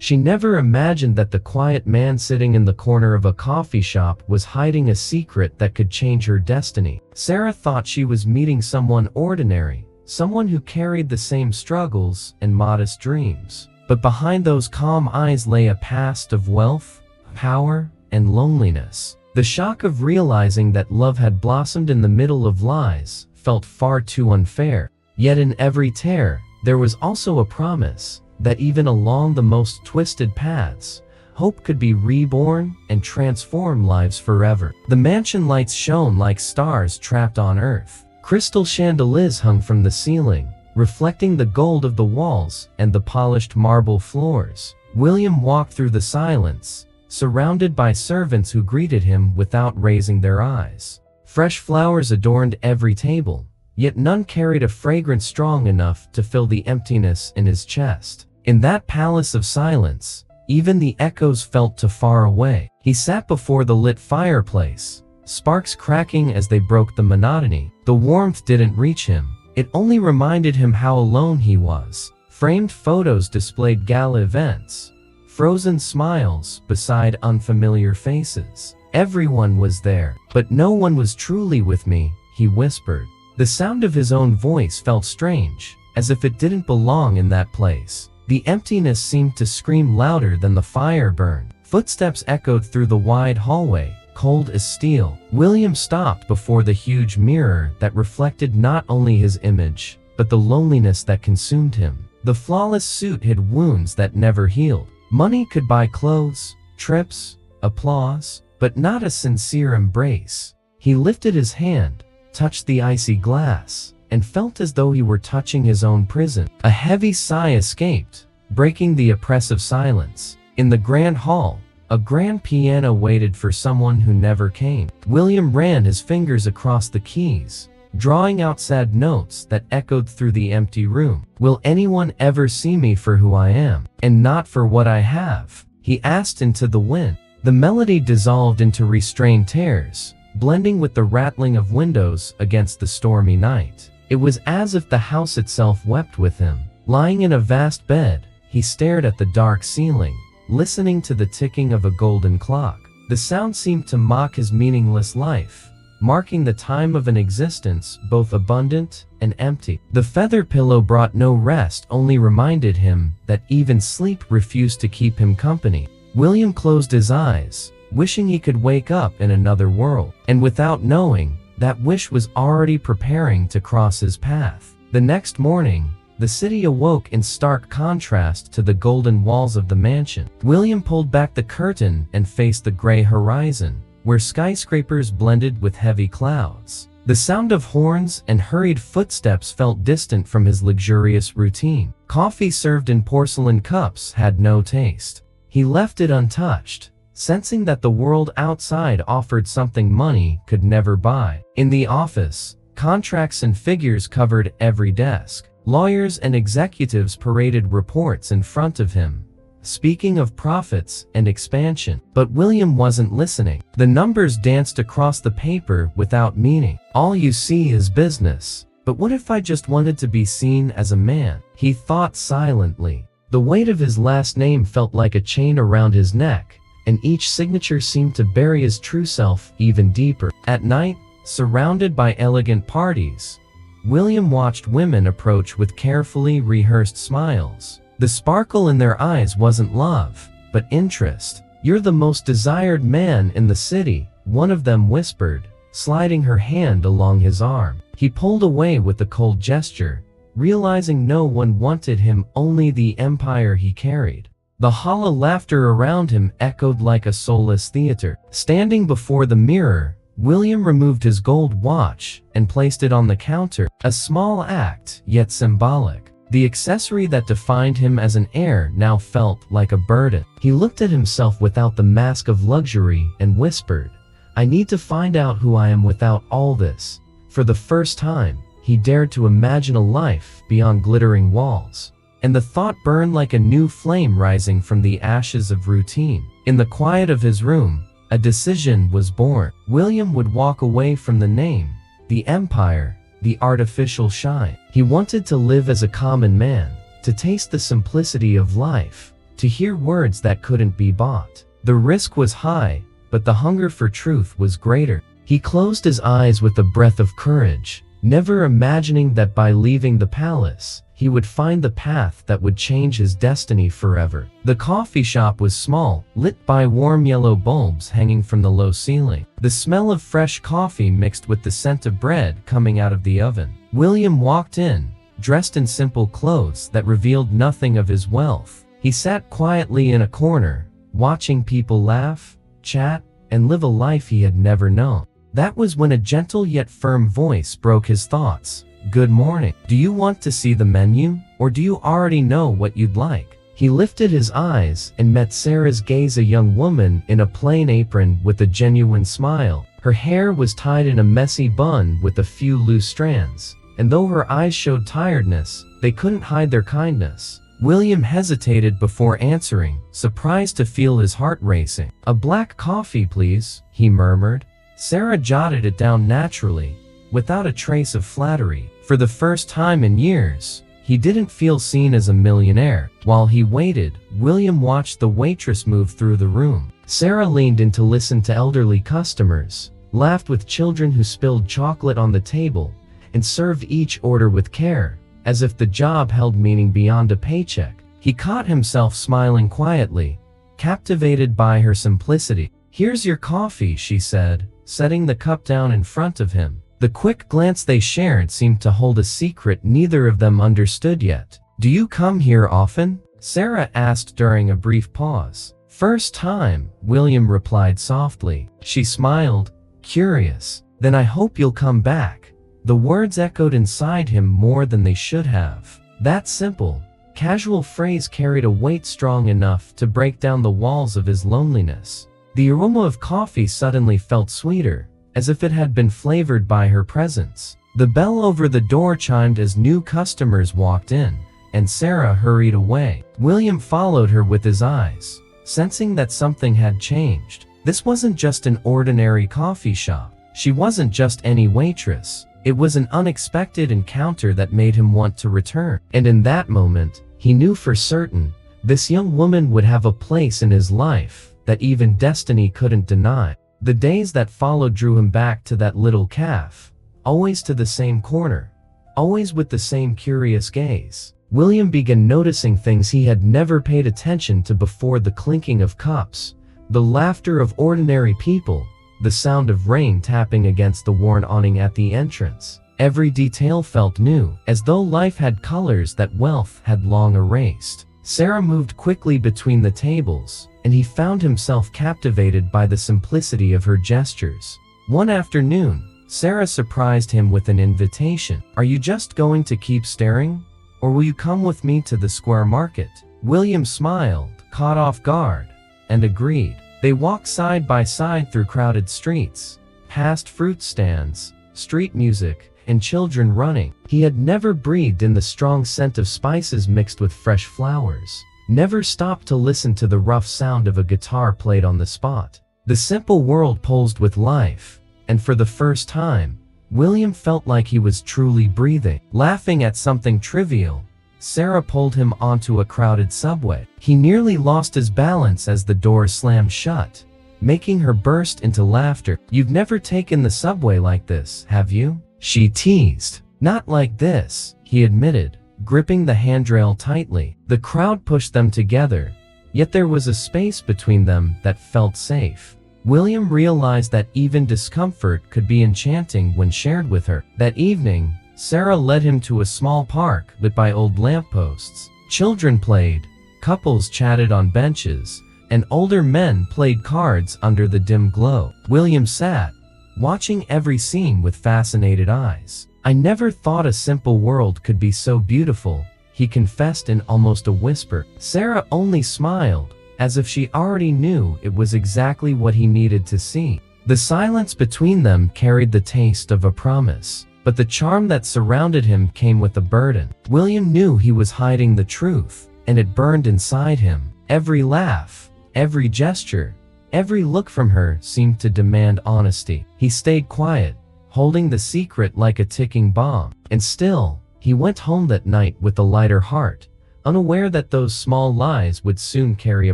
She never imagined that the quiet man sitting in the corner of a coffee shop was hiding a secret that could change her destiny. Sarah thought she was meeting someone ordinary, someone who carried the same struggles and modest dreams. But behind those calm eyes lay a past of wealth, power, and loneliness. The shock of realizing that love had blossomed in the middle of lies felt far too unfair. Yet in every tear, there was also a promise that even along the most twisted paths, hope could be reborn and transform lives forever. The mansion lights shone like stars trapped on earth. Crystal chandeliers hung from the ceiling, reflecting the gold of the walls and the polished marble floors. William walked through the silence, surrounded by servants who greeted him without raising their eyes. Fresh flowers adorned every table, yet none carried a fragrance strong enough to fill the emptiness in his chest. In that palace of silence, even the echoes felt too far away. He sat before the lit fireplace, sparks cracking as they broke the monotony. The warmth didn't reach him. It only reminded him how alone he was. Framed photos displayed gala events, frozen smiles beside unfamiliar faces. Everyone was there, but no one was truly with me, he whispered. The sound of his own voice felt strange, as if it didn't belong in that place. The emptiness seemed to scream louder than the fire burned. Footsteps echoed through the wide hallway, cold as steel. William stopped before the huge mirror that reflected not only his image, but the loneliness that consumed him. The flawless suit hid wounds that never healed. Money could buy clothes, trips, applause, but not a sincere embrace. He lifted his hand, touched the icy glass, and felt as though he were touching his own prison. A heavy sigh escaped, breaking the oppressive silence. In the grand hall, a grand piano waited for someone who never came. William ran his fingers across the keys, drawing out sad notes that echoed through the empty room. Will anyone ever see me for who I am, and not for what I have? He asked into the wind. The melody dissolved into restrained tears, blending with the rattling of windows against the stormy night. It was as if the house itself wept with him. Lying in a vast bed, he stared at the dark ceiling, listening to the ticking of a golden clock. The sound seemed to mock his meaningless life, marking the time of an existence both abundant and empty. The feather pillow brought no rest, only reminded him that even sleep refused to keep him company. William closed his eyes, wishing he could wake up in another world, and without knowing, that wish was already preparing to cross his path. The next morning, the city awoke in stark contrast to the golden walls of the mansion. William pulled back the curtain and faced the gray horizon, where skyscrapers blended with heavy clouds. The sound of horns and hurried footsteps felt distant from his luxurious routine. Coffee served in porcelain cups had no taste. He left it untouched, sensing that the world outside offered something money could never buy. In the office, contracts and figures covered every desk. Lawyers and executives paraded reports in front of him, speaking of profits and expansion. But William wasn't listening. The numbers danced across the paper without meaning. All you see is business. But what if I just wanted to be seen as a man? He thought silently. The weight of his last name felt like a chain around his neck, and each signature seemed to bury his true self even deeper. At night, surrounded by elegant parties, William watched women approach with carefully rehearsed smiles. The sparkle in their eyes wasn't love, but interest. "You're the most desired man in the city," one of them whispered, sliding her hand along his arm. He pulled away with a cold gesture, realizing no one wanted him, only the empire he carried. The hollow laughter around him echoed like a soulless theater. Standing before the mirror, William removed his gold watch and placed it on the counter, a small act, yet symbolic. The accessory that defined him as an heir now felt like a burden. He looked at himself without the mask of luxury and whispered, "I need to find out who I am without all this." For the first time, he dared to imagine a life beyond glittering walls. And the thought burned like a new flame rising from the ashes of routine. In the quiet of his room, a decision was born. William would walk away from the name, the empire, the artificial shine. He wanted to live as a common man, to taste the simplicity of life, to hear words that couldn't be bought. The risk was high, but the hunger for truth was greater. He closed his eyes with a breath of courage, never imagining that by leaving the palace, he would find the path that would change his destiny forever. The coffee shop was small, lit by warm yellow bulbs hanging from the low ceiling. The smell of fresh coffee mixed with the scent of bread coming out of the oven. William walked in, dressed in simple clothes that revealed nothing of his wealth. He sat quietly in a corner, watching people laugh, chat, and live a life he had never known. That was when a gentle yet firm voice broke his thoughts. "Good morning. Do you want to see the menu, or do you already know what you'd like?" He lifted his eyes and met Sarah's gaze, a young woman in a plain apron with a genuine smile. Her hair was tied in a messy bun with a few loose strands, and though her eyes showed tiredness, they couldn't hide their kindness. William hesitated before answering, surprised to feel his heart racing. "A black coffee, please," he murmured. Sarah jotted it down naturally, without a trace of flattery. For the first time in years, he didn't feel seen as a millionaire. While he waited, William watched the waitress move through the room. Sarah leaned in to listen to elderly customers, laughed with children who spilled chocolate on the table, and served each order with care, as if the job held meaning beyond a paycheck. He caught himself smiling quietly, captivated by her simplicity. "Here's your coffee," she said, setting the cup down in front of him. The quick glance they shared seemed to hold a secret neither of them understood yet. "Do you come here often?" Sarah asked during a brief pause. "First time," William replied softly. She smiled, curious. "Then I hope you'll come back." The words echoed inside him more than they should have. That simple, casual phrase carried a weight strong enough to break down the walls of his loneliness. The aroma of coffee suddenly felt sweeter, as if it had been flavored by her presence. The bell over the door chimed as new customers walked in, and Sarah hurried away. William followed her with his eyes, sensing that something had changed. This wasn't just an ordinary coffee shop. She wasn't just any waitress. It was an unexpected encounter that made him want to return. And in that moment, he knew for certain, this young woman would have a place in his life that even destiny couldn't deny. The days that followed drew him back to that little cafe, always to the same corner, always with the same curious gaze. William began noticing things he had never paid attention to before: the clinking of cups, the laughter of ordinary people, the sound of rain tapping against the worn awning at the entrance. Every detail felt new, as though life had colors that wealth had long erased. Sarah moved quickly between the tables, and he found himself captivated by the simplicity of her gestures. One afternoon, Sarah surprised him with an invitation. "Are you just going to keep staring? Or will you come with me to the square market?" William smiled, caught off guard, and agreed. They walked side by side through crowded streets, past fruit stands, street music, and children running. He had never breathed in the strong scent of spices mixed with fresh flowers, never stopped to listen to the rough sound of a guitar played on the spot. The simple world pulsed with life, and for the first time, William felt like he was truly breathing. Laughing at something trivial, Sarah pulled him onto a crowded subway. He nearly lost his balance as the door slammed shut, making her burst into laughter. "You've never taken the subway like this, have you?" she teased. "Not like this," he admitted, gripping the handrail tightly. The crowd pushed them together, yet there was a space between them that felt safe. William realized that even discomfort could be enchanting when shared with her. That evening, Sarah led him to a small park lit by old lampposts. Children played, couples chatted on benches, and older men played cards under the dim glow. William sat, watching every scene with fascinated eyes. "I never thought a simple world could be so beautiful," he confessed in almost a whisper. Sarah only smiled, as if she already knew it was exactly what he needed to see. The silence between them carried the taste of a promise, but the charm that surrounded him came with a burden. William knew he was hiding the truth, and it burned inside him. Every laugh, every gesture, every look from her seemed to demand honesty. He stayed quiet, holding the secret like a ticking bomb. And still, he went home that night with a lighter heart, unaware that those small lies would soon carry a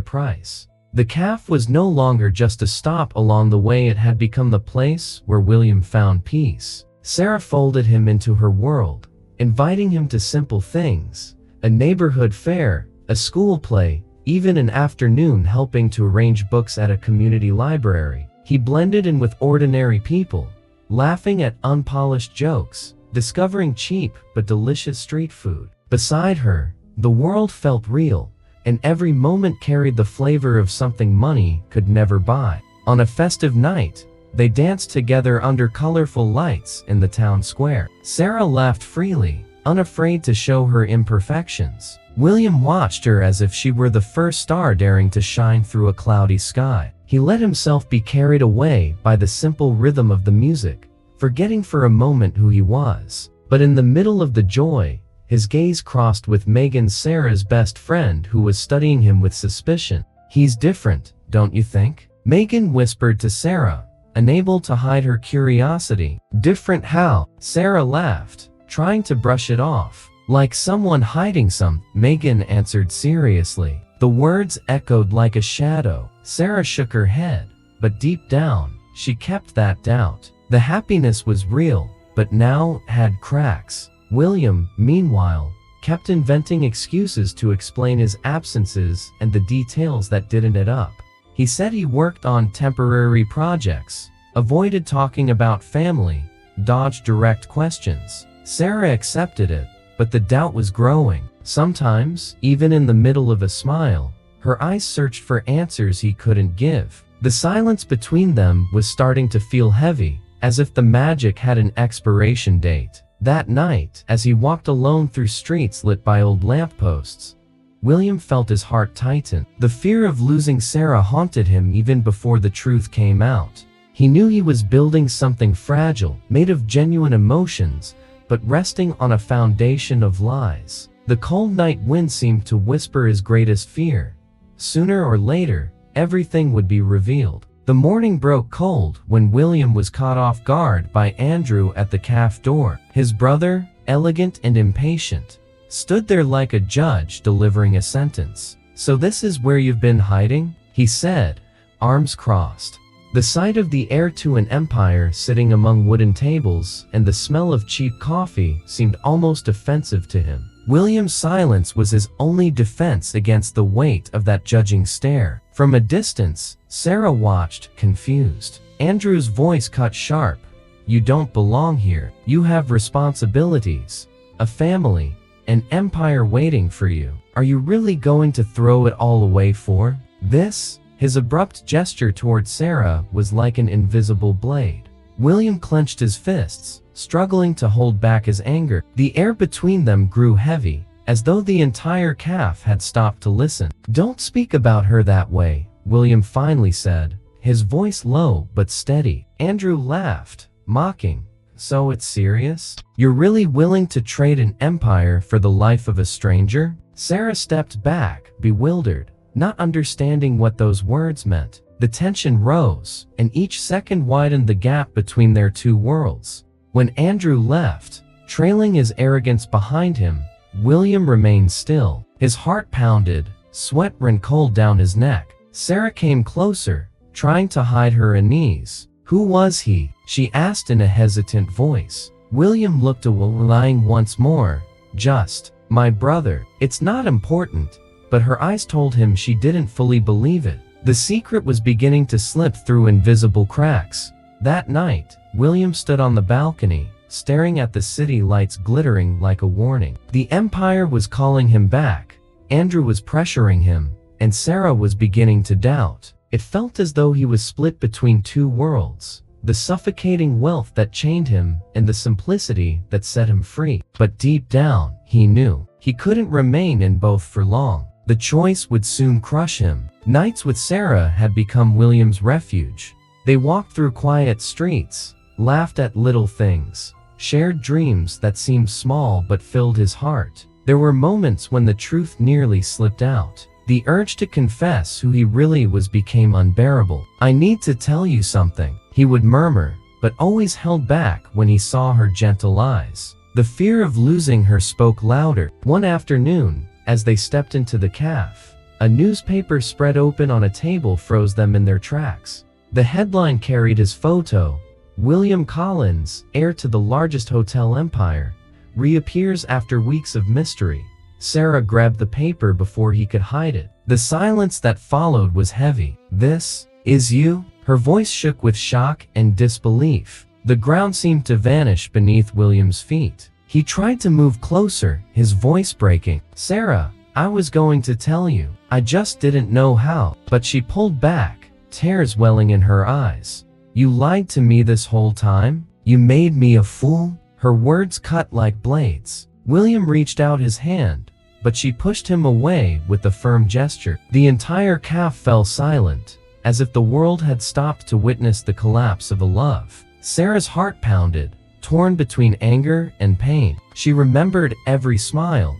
price. The calf was no longer just a stop along the way, it had become the place where William found peace. Sarah folded him into her world, inviting him to simple things, a neighborhood fair, a school play, even an afternoon helping to arrange books at a community library. He blended in with ordinary people, laughing at unpolished jokes, discovering cheap but delicious street food. Beside her, the world felt real, and every moment carried the flavor of something money could never buy. On a festive night, they danced together under colorful lights in the town square. Sarah laughed freely, unafraid to show her imperfections. William watched her as if she were the first star daring to shine through a cloudy sky. He let himself be carried away by the simple rhythm of the music, forgetting for a moment who he was. But in the middle of the joy, his gaze crossed with Megan, Sarah's best friend, who was studying him with suspicion. "He's different, don't you think?" Megan whispered to Sarah, unable to hide her curiosity. "Different how?" Sarah laughed, trying to brush it off. "Like someone hiding some," Megan answered seriously. The words echoed like a shadow. Sarah shook her head, but deep down, she kept that doubt. The happiness was real, but now had cracks. William, meanwhile, kept inventing excuses to explain his absences and the details that didn't add up. He said he worked on temporary projects, avoided talking about family, dodged direct questions. Sarah accepted it, but the doubt was growing. Sometimes, even in the middle of a smile, her eyes searched for answers he couldn't give. The silence between them was starting to feel heavy, as if the magic had an expiration date. That night, as he walked alone through streets lit by old lampposts, William felt his heart tighten. The fear of losing Sarah haunted him even before the truth came out. He knew he was building something fragile, made of genuine emotions, but resting on a foundation of lies. The cold night wind seemed to whisper his greatest fear. Sooner or later, everything would be revealed. The morning broke cold when William was caught off guard by Andrew at the cafe door. His brother, elegant and impatient, stood there like a judge delivering a sentence. "So this is where you've been hiding?" he said, arms crossed. The sight of the heir to an empire sitting among wooden tables and the smell of cheap coffee seemed almost offensive to him. William's silence was his only defense against the weight of that judging stare. From a distance, Sarah watched, confused. Andrew's voice cut sharp. "You don't belong here. You have responsibilities, a family, an empire waiting for you. Are you really going to throw it all away for this?" His abrupt gesture toward Sarah was like an invisible blade. William clenched his fists, struggling to hold back his anger. The air between them grew heavy, as though the entire cafe had stopped to listen. "Don't speak about her that way," William finally said, his voice low but steady. Andrew laughed, mocking. "So it's serious? You're really willing to trade an empire for the life of a stranger?" Sarah stepped back, bewildered, not understanding what those words meant. The tension rose, and each second widened the gap between their two worlds. When Andrew left, trailing his arrogance behind him, William remained still. His heart pounded, sweat ran cold down his neck. Sarah came closer, trying to hide her unease. "Who was he?" she asked in a hesitant voice. William looked away, lying once more. "Just my brother. It's not important." But her eyes told him she didn't fully believe it. The secret was beginning to slip through invisible cracks. That night, William stood on the balcony, staring at the city lights glittering like a warning. The empire was calling him back, Andrew was pressuring him, and Sarah was beginning to doubt. It felt as though he was split between two worlds, the suffocating wealth that chained him and the simplicity that set him free. But deep down, he knew he couldn't remain in both for long. The choice would soon crush him. Nights with Sarah had become William's refuge. They walked through quiet streets, laughed at little things, shared dreams that seemed small but filled his heart. There were moments when the truth nearly slipped out. The urge to confess who he really was became unbearable. "I need to tell you something," he would murmur, but always held back when he saw her gentle eyes. The fear of losing her spoke louder. One afternoon, As they stepped into the cafe, a newspaper spread open on a table froze them in their tracks. The headline carried his photo: William Collins, heir to the largest hotel empire, reappears after weeks of mystery. Sarah grabbed the paper before he could hide it. The silence that followed was heavy. "This is you?" Her voice shook with shock and disbelief. The ground seemed to vanish beneath William's feet. He tried to move closer, his voice breaking. "Sarah, I was going to tell you. I just didn't know how." But she pulled back, tears welling in her eyes. "You lied to me this whole time? You made me a fool?" Her words cut like blades. William reached out his hand, but she pushed him away with a firm gesture. The entire cafe fell silent, as if the world had stopped to witness the collapse of a love. Sarah's heart pounded, torn between anger and pain. She remembered every smile,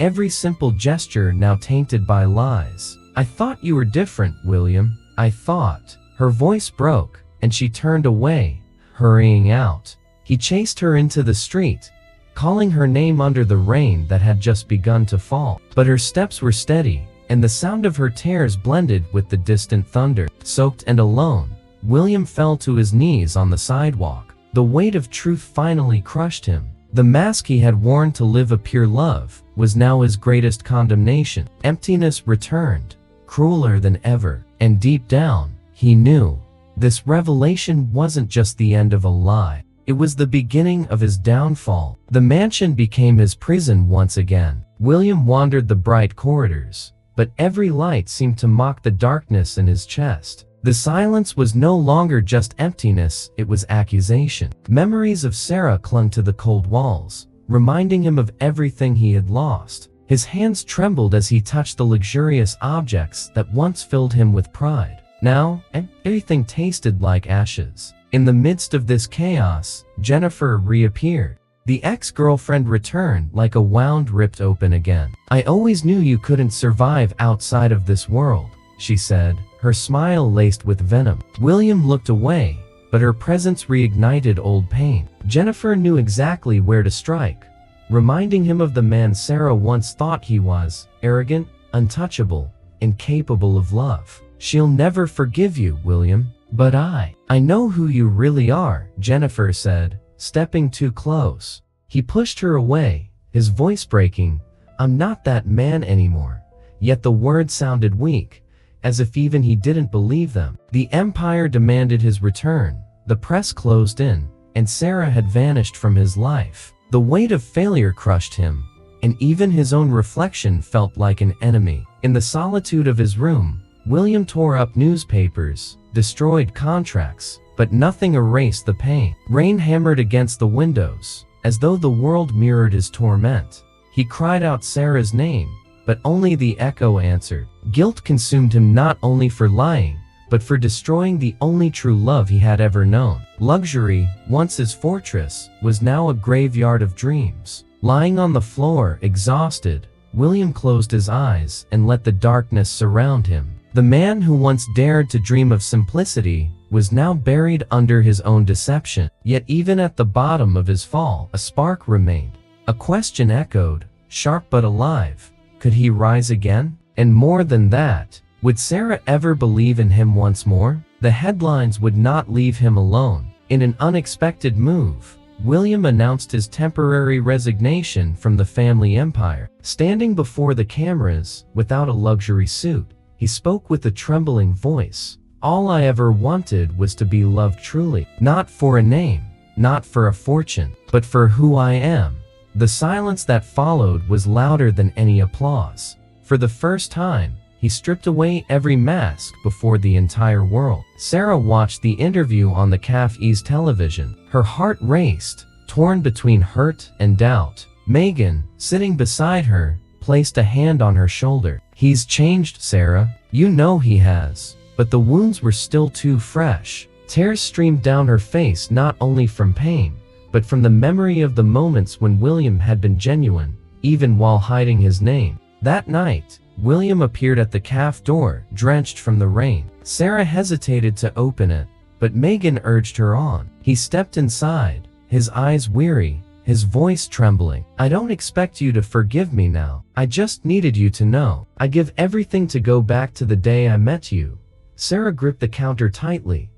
every simple gesture now tainted by lies. "I thought you were different, William. I thought." Her voice broke, and she turned away, hurrying out. He chased her into the street, calling her name under the rain that had just begun to fall. But her steps were steady, and the sound of her tears blended with the distant thunder. Soaked and alone, William fell to his knees on the sidewalk. The weight of truth finally crushed him. The mask he had worn to live a pure love was now his greatest condemnation. Emptiness returned, crueler than ever, and deep down, he knew this revelation wasn't just the end of a lie. It was the beginning of his downfall. The mansion became his prison once again. William wandered the bright corridors, but every light seemed to mock the darkness in his chest. The silence was no longer just emptiness, it was accusation. Memories of Sarah clung to the cold walls, reminding him of everything he had lost. His hands trembled as he touched the luxurious objects that once filled him with pride. Now, everything tasted like ashes. In the midst of this chaos, Jennifer reappeared. The ex-girlfriend returned like a wound ripped open again. "I always knew you couldn't survive outside of this world," she said, her smile laced with venom. William looked away, but her presence reignited old pain. Jennifer knew exactly where to strike, reminding him of the man Sarah once thought he was: arrogant, untouchable, incapable of love. "She'll never forgive you, William. But I know who you really are," Jennifer said, stepping too close. He pushed her away, his voice breaking. "I'm not that man anymore." Yet the words sounded weak, as if even he didn't believe them. The empire demanded his return, the press closed in, and Sarah had vanished from his life. The weight of failure crushed him, and even his own reflection felt like an enemy. In the solitude of his room, William tore up newspapers, destroyed contracts, but nothing erased the pain. Rain hammered against the windows, as though the world mirrored his torment. He cried out Sarah's name, but only the echo answered. Guilt consumed him not only for lying, but for destroying the only true love he had ever known. Luxury, once his fortress, was now a graveyard of dreams. Lying on the floor, exhausted, William closed his eyes and let the darkness surround him. The man who once dared to dream of simplicity was now buried under his own deception. Yet even at the bottom of his fall, a spark remained. A question echoed, sharp but alive. Could he rise again? And more than that, would Sarah ever believe in him once more? The headlines would not leave him alone. In an unexpected move, William announced his temporary resignation from the family empire. Standing before the cameras, without a luxury suit, he spoke with a trembling voice. "All I ever wanted was to be loved truly, not for a name, not for a fortune, but for who I am." The silence that followed was louder than any applause. For the first time, he stripped away every mask before the entire world. Sarah watched the interview on the cafe's television. Her heart raced, torn between hurt and doubt. Megan, sitting beside her, placed a hand on her shoulder. "He's changed, Sarah. You know he has." But the wounds were still too fresh. Tears streamed down her face not only from pain, but from the memory of the moments when William had been genuine, even while hiding his name. That night, William appeared at the cafe door, drenched from the rain. Sarah hesitated to open it, but Megan urged her on. He stepped inside, his eyes weary, his voice trembling. "I don't expect you to forgive me now. I just needed you to know. I give everything to go back to the day I met you." Sarah gripped the counter tightly,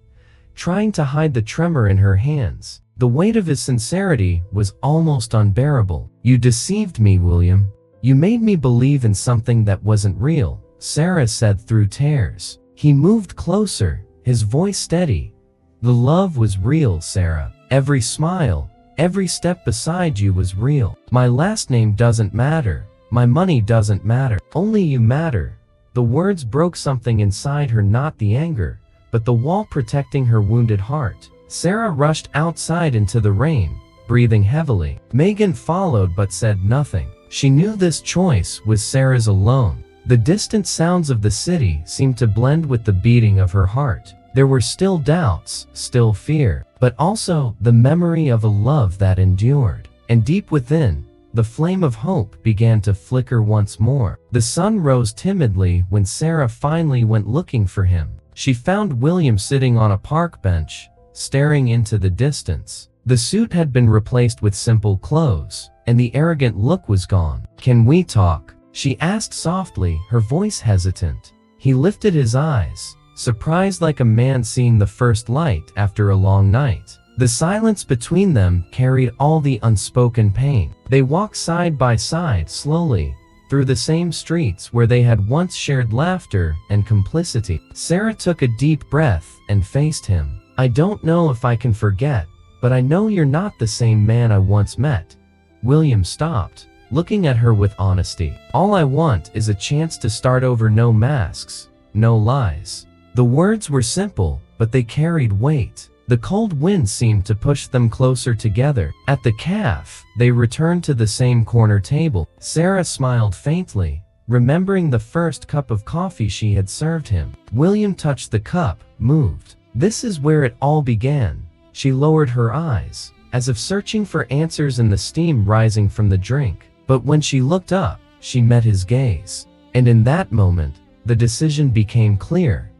trying to hide the tremor in her hands. The weight of his sincerity was almost unbearable. "You deceived me, William. You made me believe in something that wasn't real," Sarah said through tears. He moved closer, his voice steady. "The love was real, Sarah. Every smile, every step beside you was real. My last name doesn't matter. My money doesn't matter. Only you matter." The words broke something inside her, not the anger, but the wall protecting her wounded heart. Sarah rushed outside into the rain, breathing heavily. Megan followed but said nothing. She knew this choice was Sarah's alone. The distant sounds of the city seemed to blend with the beating of her heart. There were still doubts, still fear, but also the memory of a love that endured. And deep within, the flame of hope began to flicker once more. The sun rose timidly when Sarah finally went looking for him. She found William sitting on a park bench, staring into the distance. The suit had been replaced with simple clothes, and the arrogant look was gone. "Can we talk?" she asked softly, her voice hesitant. He lifted his eyes, surprised like a man seeing the first light after a long night. The silence between them carried all the unspoken pain. They walked side by side slowly, through the same streets where they had once shared laughter and complicity. Sarah took a deep breath and faced him. "I don't know if I can forget, but I know you're not the same man I once met." William stopped, looking at her with honesty. "All I want is a chance to start over, no masks, no lies." The words were simple, but they carried weight. The cold wind seemed to push them closer together. At the cafe, they returned to the same corner table. Sarah smiled faintly, remembering the first cup of coffee she had served him. William touched the cup, moved. "This is where it all began." She lowered her eyes, as if searching for answers in the steam rising from the drink. But when she looked up, she met his gaze. And in that moment, the decision became clear.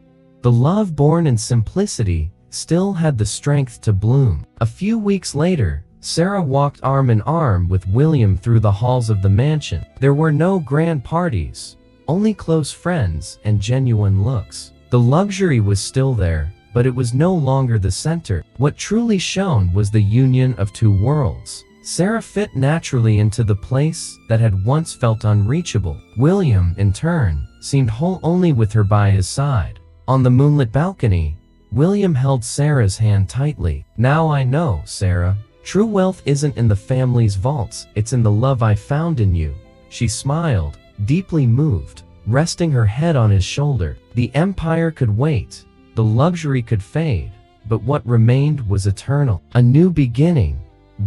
The love born in simplicity still had the strength to bloom. A few weeks later, Sarah walked arm in arm with William through the halls of the mansion. There were no grand parties, only close friends and genuine looks. The luxury was still there, but it was no longer the center. What truly shone was the union of two worlds. Sarah fit naturally into the place that had once felt unreachable. William, in turn, seemed whole only with her by his side. On the moonlit balcony, William held Sarah's hand tightly. "Now I know, Sarah. True wealth isn't in the family's vaults, it's in the love I found in you." She smiled, deeply moved, resting her head on his shoulder. The empire could wait, the luxury could fade, but what remained was eternal. A new beginning,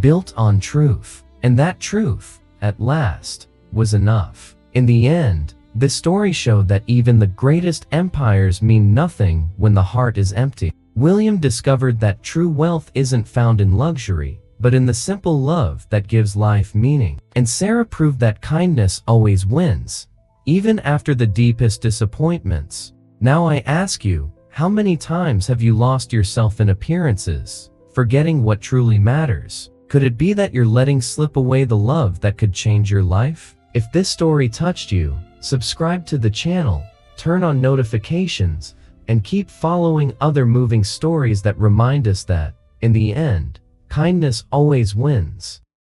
built on truth. And that truth, at last, was enough. In the end, this story showed that even the greatest empires mean nothing when the heart is empty. William discovered that true wealth isn't found in luxury, but in the simple love that gives life meaning. And Sarah proved that kindness always wins, even after the deepest disappointments. Now I ask you, how many times have you lost yourself in appearances, forgetting what truly matters? Could it be that you're letting slip away the love that could change your life? If this story touched you, subscribe to the channel, turn on notifications, and keep following other moving stories that remind us that, in the end, kindness always wins.